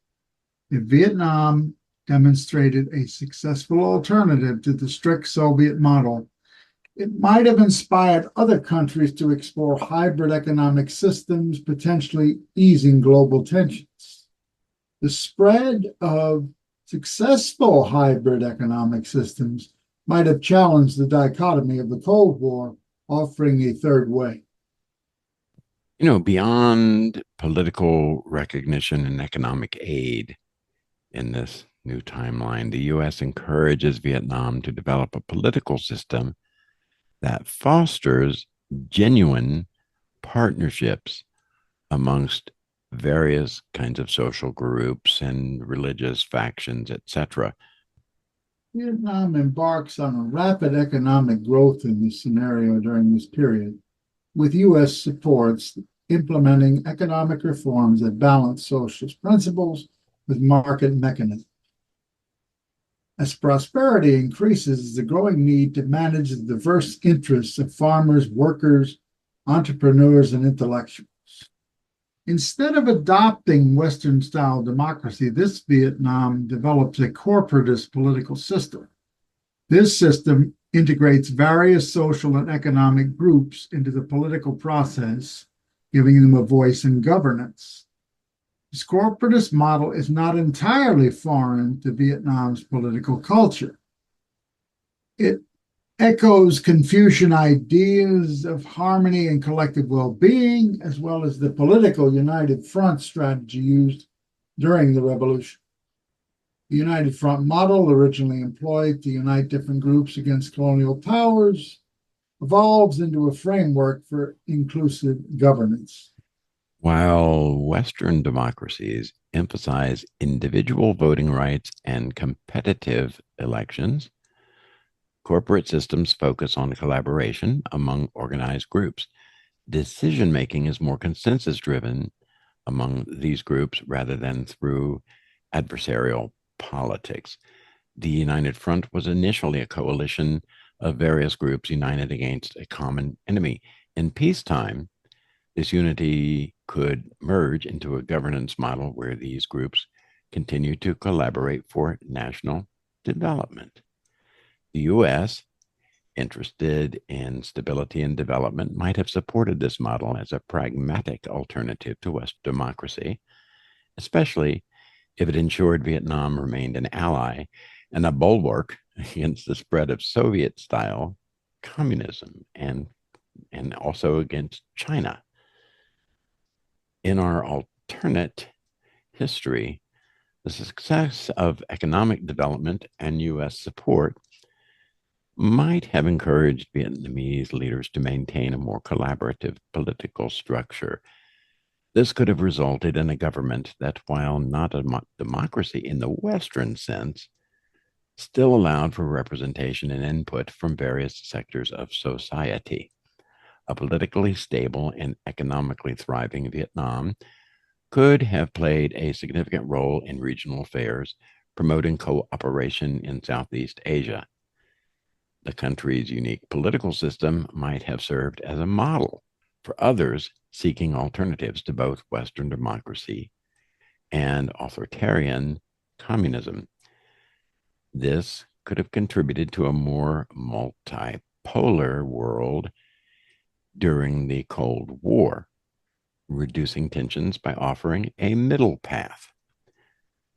If Vietnam demonstrated a successful alternative to the strict Soviet model, it might have inspired other countries to explore hybrid economic systems, potentially easing global tensions. The spread of successful hybrid economic systems might have challenged the dichotomy of the Cold War, offering a third way. Beyond political recognition and economic aid in this new timeline, the US encourages Vietnam to develop a political system that fosters genuine partnerships amongst various kinds of social groups and religious factions, etc. Vietnam embarks on a rapid economic growth in this scenario during this period, with U.S. supports implementing economic reforms that balance socialist principles with market mechanisms. As prosperity increases, the growing need to manage the diverse interests of farmers, workers, entrepreneurs, and intellectuals. Instead of adopting Western-style democracy, this Vietnam develops a corporatist political system. This system integrates various social and economic groups into the political process, giving them a voice in governance. This corporatist model is not entirely foreign to Vietnam's political culture. It echoes Confucian ideas of harmony and collective well-being, as well as the political united front strategy used during the revolution. The United Front model, originally employed to unite different groups against colonial powers, evolves into a framework for inclusive governance. While Western democracies emphasize individual voting rights and competitive elections, corporate systems focus on collaboration among organized groups. Decision making is more consensus driven among these groups rather than through adversarial politics. The United Front was initially a coalition of various groups united against a common enemy. In peacetime, this unity could merge into a governance model where these groups continue to collaborate for national development. The U.S., interested in stability and development, might have supported this model as a pragmatic alternative to West democracy, especially if it ensured Vietnam remained an ally and a bulwark against the spread of Soviet style communism and also against China. In our alternate history, the success of economic development and U.S. support might have encouraged Vietnamese leaders to maintain a more collaborative political structure. This could have resulted in a government that, while not a democracy in the Western sense, still allowed for representation and input from various sectors of society. A politically stable and economically thriving Vietnam could have played a significant role in regional affairs, promoting cooperation in Southeast Asia. The country's unique political system might have served as a model for others seeking alternatives to both Western democracy and authoritarian communism. This could have contributed to a more multipolar world during the Cold War, reducing tensions by offering a middle path.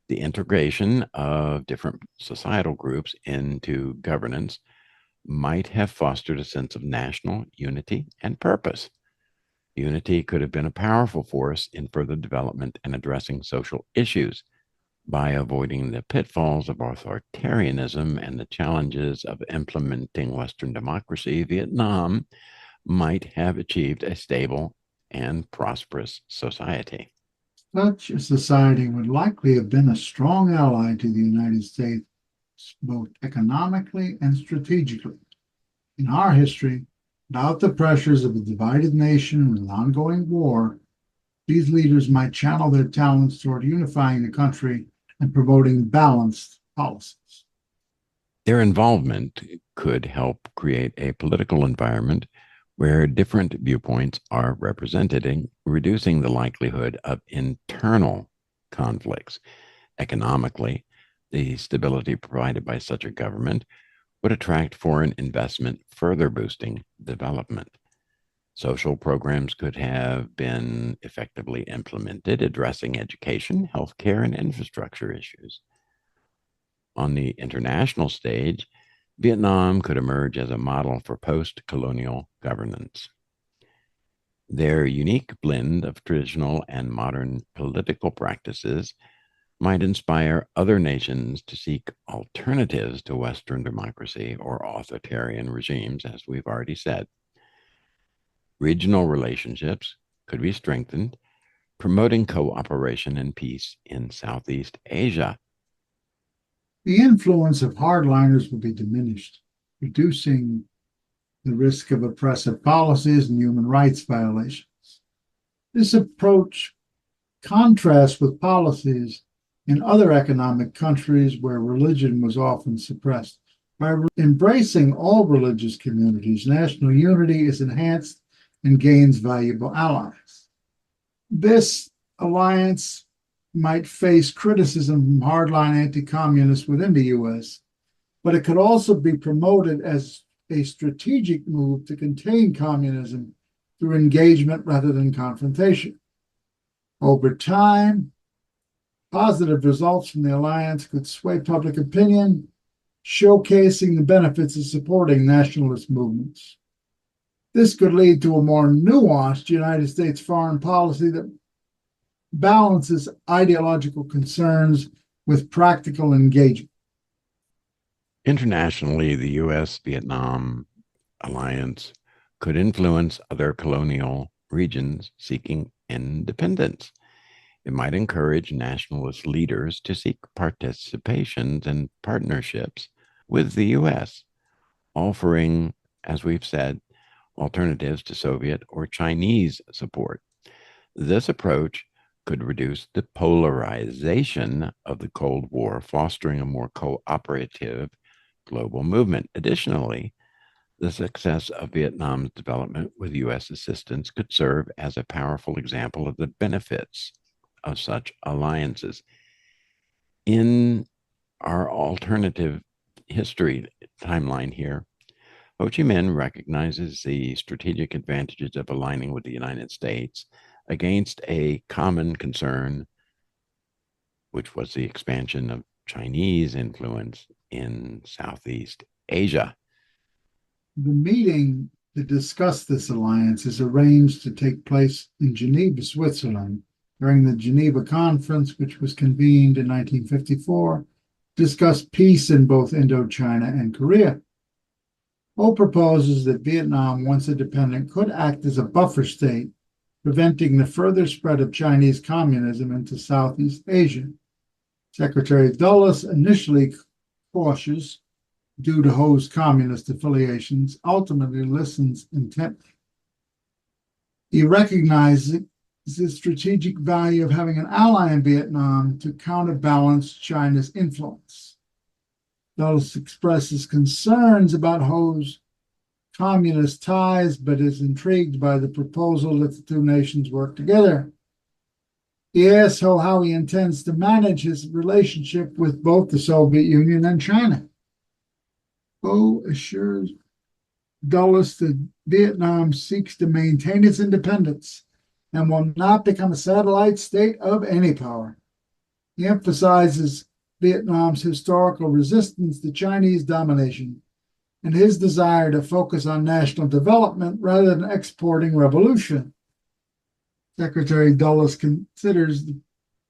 The integration of different societal groups into governance might have fostered a sense of national unity and purpose. Unity could have been a powerful force in further development and addressing social issues. By avoiding the pitfalls of authoritarianism and the challenges of implementing Western democracy, Vietnam might have achieved a stable and prosperous society. Such a society would likely have been a strong ally to the United States, both economically and strategically. In our history, without the pressures of a divided nation with an ongoing war, these leaders might channel their talents toward unifying the country and promoting balanced policies. Their involvement could help create a political environment where different viewpoints are represented, reducing the likelihood of internal conflicts. Economically, the stability provided by such a government would attract foreign investment, further boosting development. Social programs could have been effectively implemented, addressing education, healthcare, and infrastructure issues. On the international stage, Vietnam could emerge as a model for post colonial governance. Their unique blend of traditional and modern political practices might inspire other nations to seek alternatives to Western democracy or authoritarian regimes, as we've already said. Regional relationships could be strengthened, promoting cooperation and peace in Southeast Asia. The influence of hardliners would be diminished, reducing the risk of oppressive policies and human rights violations. This approach contrasts with policies in other economic countries where religion was often suppressed. By embracing all religious communities, national unity is enhanced and gains valuable allies. This alliance might face criticism from hardline anti-communists within the U.S., but it could also be promoted as a strategic move to contain communism through engagement rather than confrontation. Over time, positive results from the alliance could sway public opinion, showcasing the benefits of supporting nationalist movements. This could lead to a more nuanced United States foreign policy that balances ideological concerns with practical engagement. Internationally, the U.S. Vietnam alliance could influence other colonial regions seeking independence. It might encourage nationalist leaders to seek participations and partnerships with the U.S., offering, as we've said, alternatives to Soviet or Chinese support. This approach could reduce the polarization of the Cold War, fostering a more cooperative global movement. Additionally, the success of Vietnam's development with U.S. assistance could serve as a powerful example of the benefits of such alliances. In our alternative history timeline here, Ho Chi Minh recognizes the strategic advantages of aligning with the United States against a common concern, which was the expansion of Chinese influence in Southeast Asia. The meeting to discuss this alliance is arranged to take place in Geneva, Switzerland, during the Geneva Conference, which was convened in 1954, to discuss peace in both Indochina and Korea. Ho proposes that Vietnam, once independent, could act as a buffer state, preventing the further spread of Chinese communism into Southeast Asia. Secretary Dulles, initially cautious due to Ho's communist affiliations, ultimately listens intently. He recognizes the strategic value of having an ally in Vietnam to counterbalance China's influence. Dulles expresses concerns about Ho's communist ties, but is intrigued by the proposal that the two nations work together. He asks Ho how he intends to manage his relationship with both the Soviet Union and China. Ho assures Dulles that Vietnam seeks to maintain its independence and will not become a satellite state of any power. He emphasizes Vietnam's historical resistance to Chinese domination and his desire to focus on national development rather than exporting revolution. Secretary Dulles considers the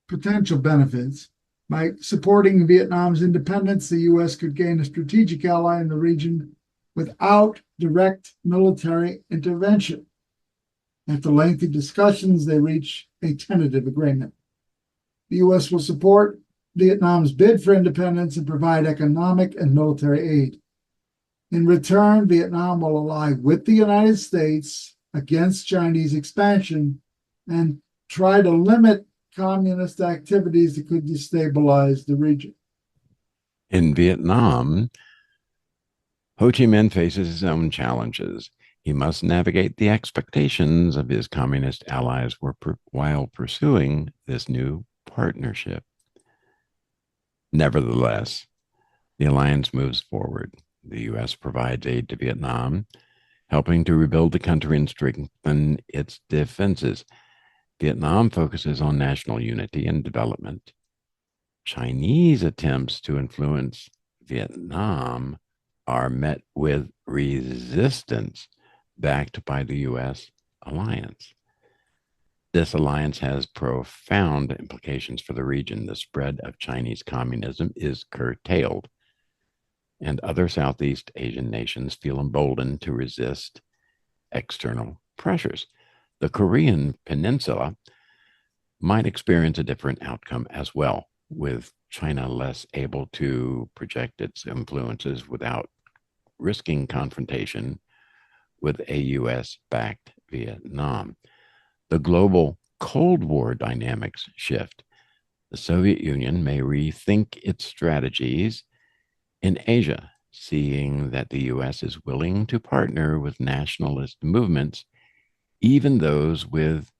potential benefits. By supporting Vietnam's independence, the U.S. could gain a strategic ally in the region without direct military intervention. After lengthy discussions, they reach a tentative agreement. The U.S. will support Vietnam's bid for independence and provide economic and military aid. In return, Vietnam will ally with the United States against Chinese expansion and try to limit communist activities that could destabilize the region. In Vietnam, Ho Chi Minh faces his own challenges. He must navigate the expectations of his communist allies while pursuing this new partnership. Nevertheless, the alliance moves forward. The U.S. provides aid to Vietnam, helping to rebuild the country and strengthen its defenses. Vietnam focuses on national unity and development. Chinese attempts to influence Vietnam are met with resistance backed by the U.S. alliance. This alliance has profound implications for the region. The spread of Chinese communism is curtailed, and other Southeast Asian nations feel emboldened to resist external pressures. The Korean Peninsula might experience a different outcome as well, with China less able to project its influences without risking confrontation with a U.S.-backed Vietnam. The global Cold War dynamics shift. The Soviet Union may rethink its strategies in Asia, seeing that the U.S. is willing to partner with nationalist movements, even those with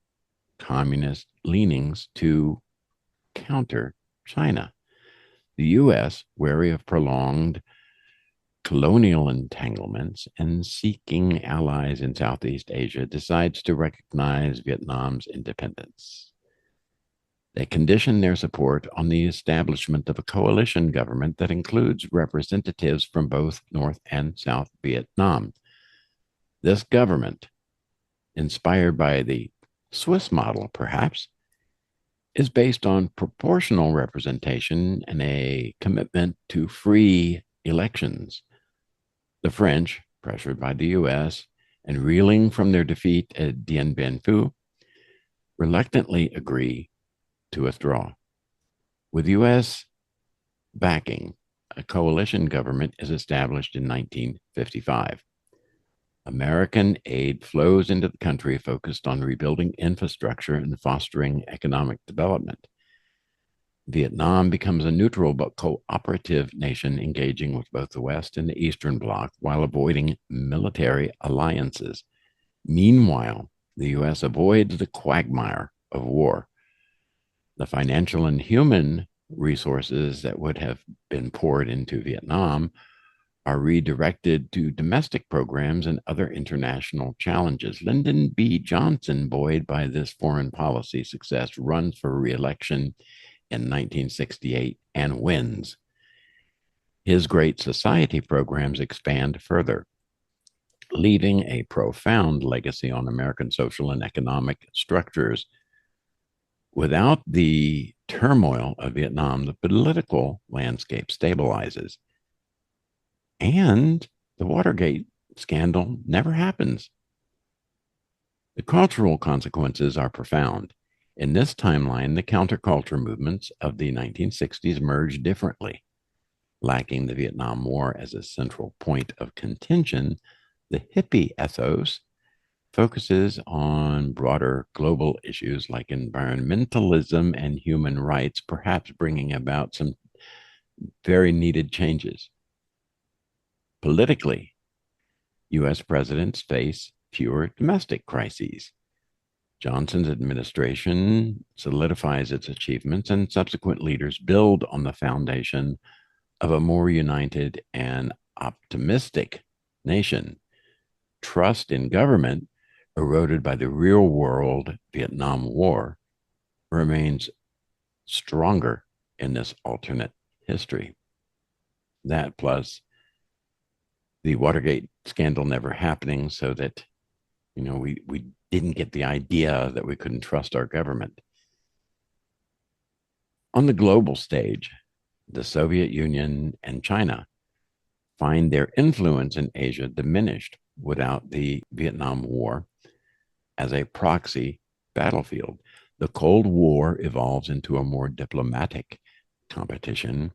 communist leanings, to counter China. The U.S., wary of prolonged colonial entanglements and seeking allies in Southeast Asia, decides to recognize Vietnam's independence. They condition their support on the establishment of a coalition government that includes representatives from both North and South Vietnam. This government, inspired by the Swiss model, perhaps, is based on proportional representation and a commitment to free elections. The French, pressured by the US and reeling from their defeat at Dien Bien Phu, reluctantly agree to withdraw. With US backing, a coalition government is established in 1955. American aid flows into the country focused on rebuilding infrastructure and fostering economic development. Vietnam becomes a neutral but cooperative nation engaging with both the West and the Eastern Bloc while avoiding military alliances. Meanwhile, the U.S. avoids the quagmire of war. The financial and human resources that would have been poured into Vietnam are redirected to domestic programs and other international challenges. Lyndon B. Johnson, buoyed by this foreign policy success, runs for re-election in 1968 and wins. His Great Society programs expand further, leaving a profound legacy on American social and economic structures. Without the turmoil of Vietnam, the political landscape stabilizes. And the Watergate scandal never happens. The cultural consequences are profound. In this timeline, the counterculture movements of the 1960s merged differently. Lacking the Vietnam War as a central point of contention, the hippie ethos focuses on broader global issues like environmentalism and human rights, perhaps bringing about some very needed changes. Politically, U.S. presidents face fewer domestic crises. Johnson's administration solidifies its achievements, and subsequent leaders build on the foundation of a more united and optimistic nation. Trust in government, eroded by the real world Vietnam War, remains stronger in this alternate history. That plus the Watergate scandal never happening, so that we didn't get the idea that we couldn't trust our government. On the global stage, the Soviet Union and China find their influence in Asia diminished without the Vietnam War as a proxy battlefield. The Cold War evolves into a more diplomatic competition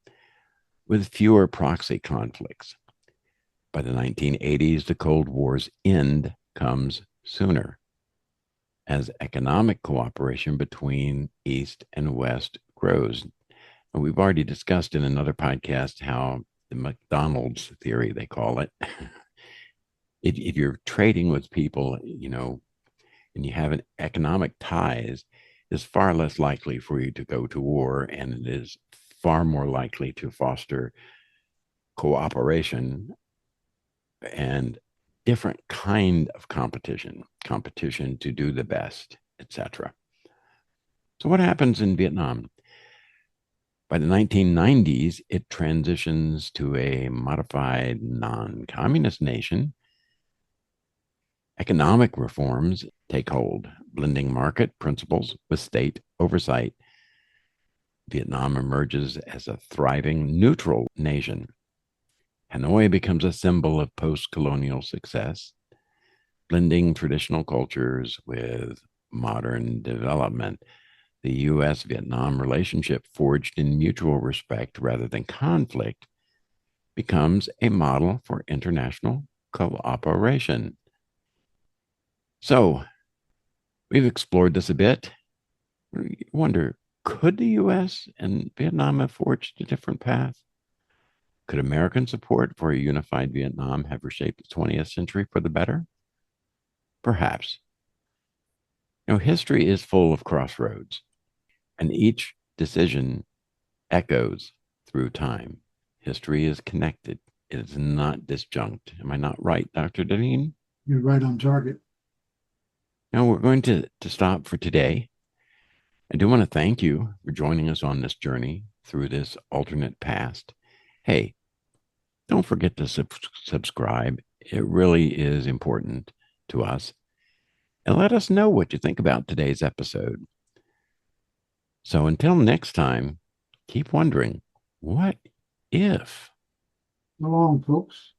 with fewer proxy conflicts. By the 1980s, the Cold War's end comes sooner as economic cooperation between East and West grows. And we've already discussed in another podcast how the McDonald's theory, they call it. If you're trading with people, and you have an economic ties, it's far less likely for you to go to war, and it is far more likely to foster cooperation and different kind of competition to do the best, etc. So what happens in Vietnam? By the 1990s, it transitions to a modified non-communist nation. Economic reforms take hold, blending market principles with state oversight. Vietnam emerges as a thriving neutral nation. Hanoi becomes a symbol of post-colonial success, blending traditional cultures with modern development. The U.S.-Vietnam relationship, forged in mutual respect rather than conflict, becomes a model for international cooperation. So, we've explored this a bit. I wonder, could the U.S. and Vietnam have forged a different path? Could American support for a unified Vietnam have reshaped the 20th century for the better? Perhaps. History is full of crossroads, and each decision echoes through time. History is connected. It is not disjunct. Am I not right, Dr. Deneen? You're right on target. Now we're going to stop for today. I do want to thank you for joining us on this journey through this alternate past. Hey, don't forget to subscribe. It really is important to us. And let us know what you think about today's episode. So until next time, keep wondering, what if? So long, folks.